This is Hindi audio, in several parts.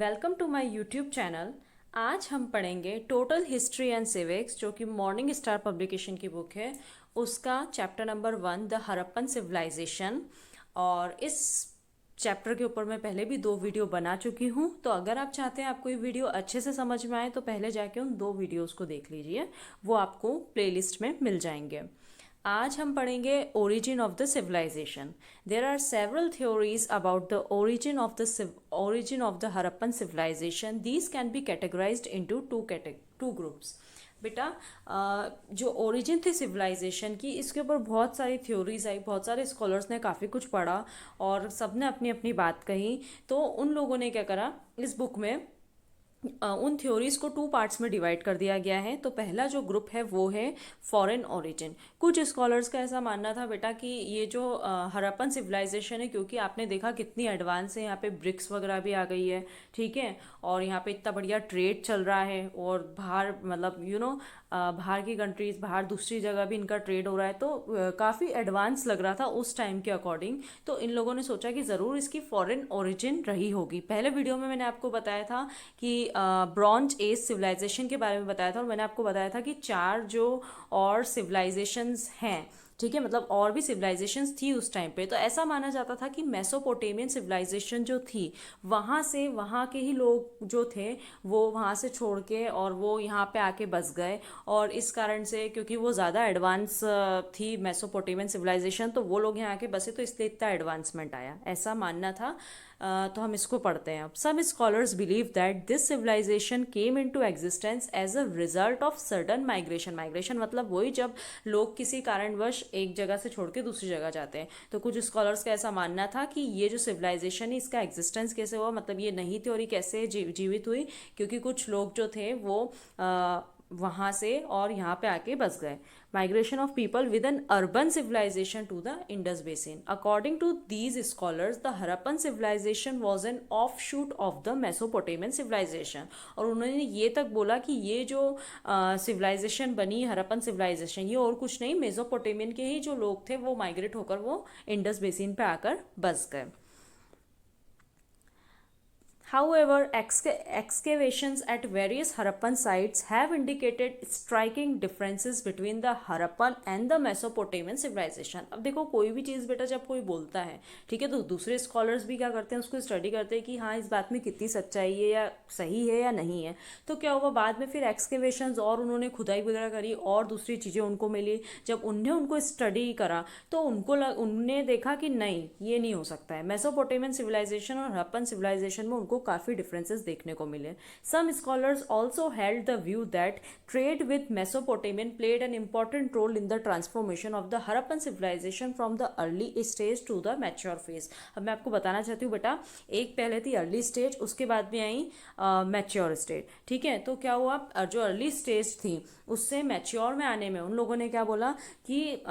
Welcome to my YouTube channel. आज हम पढ़ेंगे टोटल हिस्ट्री एंड सिविक्स, जो कि मॉर्निंग स्टार पब्लिकेशन की बुक है। उसका chapter number 1, the Harappan civilization. और इस चैप्टर के ऊपर मैं पहले भी 2 वीडियो बना चुकी हूँ, तो अगर आप चाहते हैं आपको ये वीडियो अच्छे से समझ में आए तो पहले जाके उन 2 वीडियोस को देख लीजिए, वो आपको प्लेलिस्ट में मिल जाएंगे। आज हम पढ़ेंगे origin of the civilization. There are several theories about the origin of the Harappan civilization. These can be categorized into two groups. बेटा, जो ओरिजिन थी सिविलाइजेशन की, इसके ऊपर बहुत सारी थ्योरीज आई, बहुत सारे स्कॉलर्स ने काफ़ी कुछ पढ़ा और सब ने अपनी अपनी बात कही। तो उन लोगों ने क्या करा, इस बुक में उन थ्योरीज को 2 पार्ट्स में डिवाइड कर दिया गया है। तो पहला जो ग्रुप है वो है फॉरेन ओरिजिन। कुछ स्कॉलर्स का ऐसा मानना था बेटा कि ये जो हरप्पन सिविलाइजेशन है, क्योंकि आपने देखा कितनी एडवांस है, यहाँ पे ब्रिक्स वगैरह भी आ गई है, ठीक है, और यहाँ पे इतना बढ़िया ट्रेड चल रहा है, और बाहर मतलब बाहर की कंट्रीज, बाहर दूसरी जगह भी इनका ट्रेड हो रहा है, तो काफ़ी एडवांस लग रहा था उस टाइम के अकॉर्डिंग। तो इन लोगों ने सोचा कि ज़रूर इसकी फॉरेन ओरिजिन रही होगी। पहले वीडियो में मैंने आपको बताया था कि ब्रॉन्ज एज सिविलाइजेशन के बारे में बताया था, और मैंने आपको बताया था कि 4 जो और सिविलाइजेशंस हैं, ठीक है, मतलब और भी सिविलाइजेशंस थी उस टाइम पे। तो ऐसा माना जाता था कि मेसोपोटेमियन सिविलाइजेशन जो थी, वहाँ से, वहाँ के ही लोग जो थे वो वहाँ से छोड़ के और वो यहाँ पे आके बस गए। और इस कारण से, क्योंकि वो ज़्यादा एडवांस थी मेसोपोटेमियन सिविलाइजेशन, तो वो लोग यहाँ आके बसे, तो इसलिए इतना एडवांसमेंट आया, ऐसा मानना था। तो हम इसको पढ़ते हैं अब। Some scholars believe that this civilization came into existence as a result of sudden migration. Migration मतलब वही जब लोग किसी कारणवश एक जगह से छोड़ के दूसरी जगह जाते हैं। तो कुछ स्कॉलर्स का ऐसा मानना था कि ये जो सिविलाइजेशन है, इसका एग्जिस्टेंस कैसे हुआ, मतलब ये नई थ्योरी कैसे जीवित हुई, क्योंकि कुछ लोग जो थे वो वहाँ से और यहाँ पे आके बस गए। Migration of people with an urban civilization to the Indus basin. According to these scholars, the Harappan civilization was an offshoot of the Mesopotamian civilization. और उन्होंने ये तक बोला कि ये जो सिविलाइजेशन बनी, हरप्पन सिविलाइजेशन, ये और कुछ नहीं, मेसोपोटेमियन के ही जो लोग थे वो माइग्रेट होकर वो इंडस बेसिन पे आकर बस गए। However, excavations at various Harappan sites have indicated striking differences between the Harappan and the Mesopotamian civilization. अब देखो, कोई भी चीज़ बेटा जब कोई बोलता है, ठीक है, तो दूसरे स्कॉलर्स भी क्या करते हैं, उसको स्टडी करते हैं कि हाँ, इस बात में कितनी सच्चाई है, या सही है या नहीं है। तो क्या हुआ, बाद में फिर एक्सकेवेशंस और उन्होंने खुदाई वगैरह करी और दूसरी चीज़ें उनको मिली। जब उनने उनको स्टडी करा तो उनने देखा कि नहीं, ये नहीं हो सकता है। मेसोपोटेमियन सिविलाइजेशन और हरप्पन सिविलाइजेशन में उनको काफ़ी डिफरेंसेस देखने को मिले। Some scholars also held the view that trade with Mesopotamian played an important role in the transformation of the Harappan civilization from the early stage to the mature phase. अब मैं आपको बताना चाहती हूँ बेटा, एक पहले थी अर्ली स्टेज, उसके बाद में आई मैच्योर स्टेज, ठीक है। तो क्या हुआ, जो अर्ली स्टेज थी उससे मैच्योर में आने में उन लोगों ने क्या बोला कि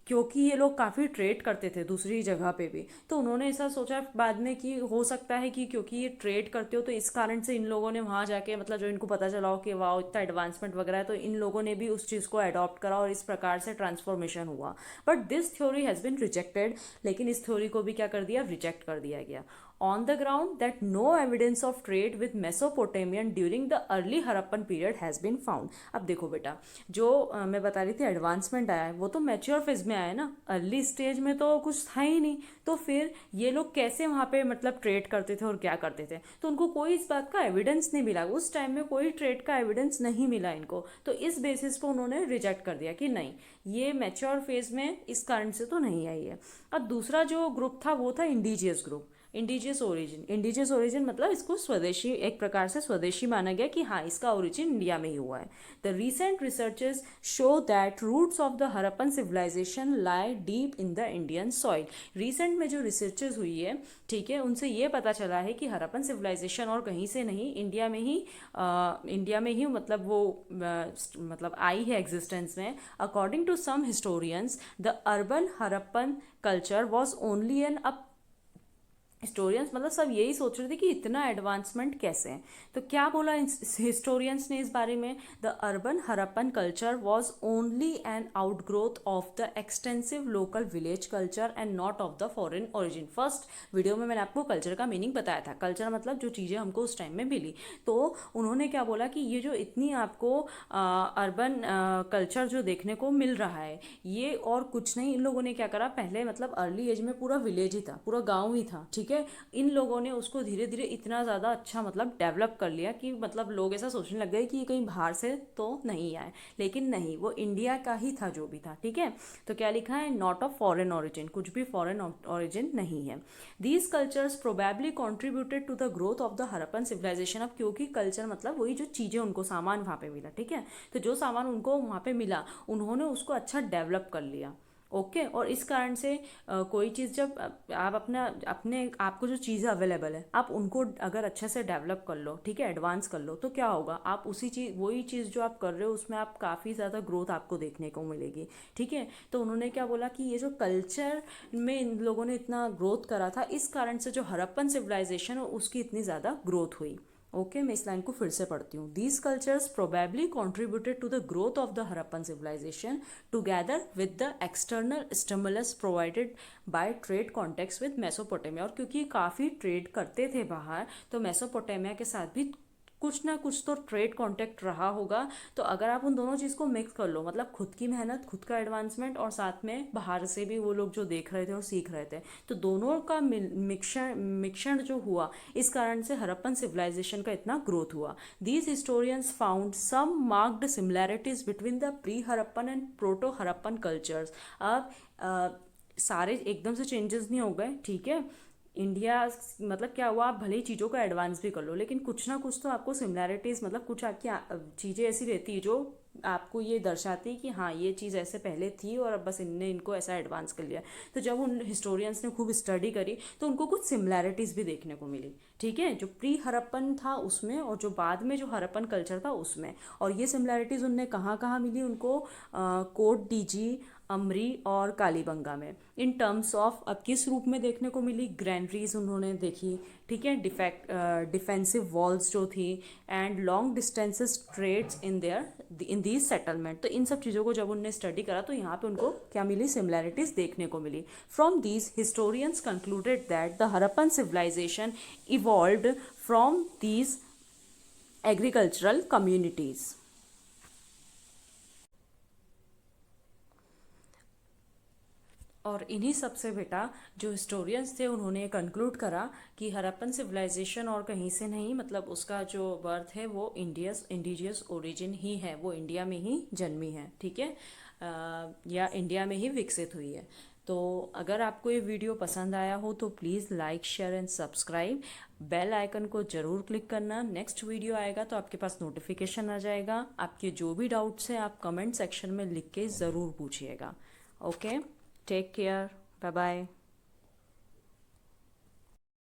क्योंकि ये लोग काफ़ी ट्रेड करते थे दूसरी जगह पे भी, तो उन्होंने ऐसा सोचा बाद में कि हो सकता है कि क्योंकि ये ट्रेड करते हो तो इस कारण से इन लोगों ने वहाँ जाके, मतलब जो इनको पता चला हो कि वाह इतना एडवांसमेंट वगैरह है, तो इन लोगों ने भी उस चीज़ को अडॉप्ट करा और इस प्रकार से ट्रांसफॉर्मेशन हुआ। But this theory has been rejected. लेकिन इस थ्योरी को भी क्या कर दिया, रिजेक्ट कर दिया गया। On the ground that no evidence of trade with Mesopotamian during the early Harappan period has been found. अब देखो बेटा, जो मैं बता रही थी एडवांसमेंट आया है, वो तो मैच्योर फेज में आया है ना, अर्ली स्टेज में तो कुछ था ही नहीं। तो फिर ये लोग कैसे वहाँ पे मतलब ट्रेड करते थे और क्या करते थे, तो उनको कोई इस बात का एविडेंस नहीं मिला। उस टाइम में कोई ट्रेड का एविडेंस नहीं मिला इनको, तो इस बेसिस पर उन्होंने रिजेक्ट कर दिया कि नहीं, ये मैच्योर फेज में इस कारण से तो नहीं आई है। अब दूसरा जो ग्रुप था वो था indigenous group, indigenous origin. Indigenous origin मतलब इसको स्वदेशी, एक प्रकार से स्वदेशी माना गया कि हाँ, इसका ओरिजिन इंडिया में ही हुआ है। The recent researches show that roots of the Harappan civilization lie deep in the Indian soil. Recent में जो रिसर्चेस हुई है, ठीक है, उनसे ये पता चला है कि हरप्पन सिविलाइजेशन और कहीं से नहीं, इंडिया में ही मतलब वो मतलब आई है एग्जिस्टेंस में। According to some historians, the urban Harappan culture was only an historians मतलब सब यही सोच रहे थे कि इतना एडवांसमेंट कैसे है। तो क्या बोला हिस्टोरियंस ने इस बारे में? The urban Harappan culture was only N outgrowth of the extensive local village culture and not of the foreign origin. First video में मैंने आपको कल्चर का मीनिंग बताया था। कल्चर मतलब जो चीज़ें हमको उस टाइम में मिली। तो उन्होंने क्या बोला कि ये जो इतनी आपको अर्बन कल्चर जो देखने को मिल रहा है, ये और कुछ नहीं, इन लोगों ने क्या करा, पहले मतलब अर्ली एज में पूरा विलेज ही था, पूरा गांव ही था, ठीक है। इन लोगों ने उसको धीरे धीरे इतना ज़्यादा अच्छा मतलब डेवलप कर लिया कि मतलब लोग ऐसा सोचने लग गए कि ये कहीं बाहर से तो नहीं आए, लेकिन नहीं, वो इंडिया का ही था जो भी था, ठीक है। तो क्या लिखा है? नॉट ऑफ फॉरेन ओरिजिन, कुछ भी फॉरेन ओरिजिन नहीं है। These cultures probably contributed to the growth of the Harappan civilization. अब क्योंकि कल्चर मतलब वही जो चीज़ें उनको सामान वहाँ पे मिला, ठीक है, तो जो सामान उनको वहाँ पे मिला उन्होंने उसको अच्छा डेवलप कर लिया। ओके और इस कारण से कोई चीज़ जब आप अपना अपने आपको जो चीज़ें अवेलेबल है आप उनको अगर अच्छे से डेवलप कर लो, ठीक है, एडवांस कर लो, तो क्या होगा, आप उसी चीज़ वही चीज़ जो आप कर रहे हो उसमें आप काफ़ी ज़्यादा ग्रोथ आपको देखने को मिलेगी, ठीक है। तो उन्होंने क्या बोला कि ये जो कल्चर में इन लोगों ने इतना ग्रोथ करा था, इस कारण से जो हरप्पन सिविलाइजेशन है उसकी इतनी ज़्यादा ग्रोथ हुई। ओके मैं इस लाइन को फिर से पढ़ती हूँ। These cultures probably contributed to the growth of the Harappan civilization together with the external stimulus provided by trade contacts with Mesopotamia. और क्योंकि काफ़ी ट्रेड करते थे बाहर, तो मेसोपोटामिया के साथ भी कुछ ना कुछ तो ट्रेड कांटेक्ट रहा होगा। तो अगर आप उन दोनों चीज़ को मिक्स कर लो, मतलब खुद की मेहनत, खुद का एडवांसमेंट और साथ में बाहर से भी वो लोग जो देख रहे थे और सीख रहे थे, तो दोनों का मिक्सण जो हुआ, इस कारण से हरप्पन सिविलाइजेशन का इतना ग्रोथ हुआ। These historians found some marked similarities between the pre Harappan and proto Harappan cultures. अब सारे एकदम से चेंजेस नहीं हो गए, ठीक है। इंडिया मतलब क्या हुआ, आप भले ही चीज़ों को एडवांस भी कर लो, लेकिन कुछ ना कुछ तो आपको सिमिलैरिटीज़, मतलब कुछ आपकी चीज़ें ऐसी रहती है जो आपको ये दर्शाती है कि हाँ ये चीज़ ऐसे पहले थी और अब बस इनने इनको ऐसा एडवांस कर लिया। तो जब उन हिस्टोरियंस ने खूब स्टडी करी तो उनको कुछ सिमिलैरिटीज़ भी देखने को मिली, ठीक है, जो प्री हरप्पन था उसमें और जो बाद में जो हरप्पन कल्चर था उसमें। और ये सिमिलैरिटीज़ उनने कहाँ कहाँ मिली उनको? कोट डीजी, अमरी और कालीबंगा में। इन टर्म्स ऑफ अब किस रूप में देखने को मिली? ग्रैनरीज उन्होंने देखी, ठीक है, डिफेंसिव वॉल्स जो थी and long distances trades in these settlement. तो इन सब चीज़ों को जब उन्होंने स्टडी करा तो यहाँ पे उनको क्या मिली? सिमिलैरिटीज देखने को मिली। From these historians concluded that the Harappan civilisation evolved from these agricultural communities. और इन्हीं सब से बेटा जो हिस्टोरियंस थे उन्होंने कंक्लूड करा कि हरप्पन सिविलाइजेशन और कहीं से नहीं, मतलब उसका जो बर्थ है वो इंडिजियस ओरिजिन ही है, वो इंडिया में ही जन्मी है, ठीक है, या इंडिया में ही विकसित हुई है। तो अगर आपको ये वीडियो पसंद आया हो तो please like share and subscribe, bell icon को ज़रूर क्लिक करना। नेक्स्ट वीडियो आएगा तो आपके पास नोटिफिकेशन आ जाएगा। आपके जो भी डाउट्स हैं आप कमेंट सेक्शन में लिख के ज़रूर पूछिएगा। Okay, take care, bye bye.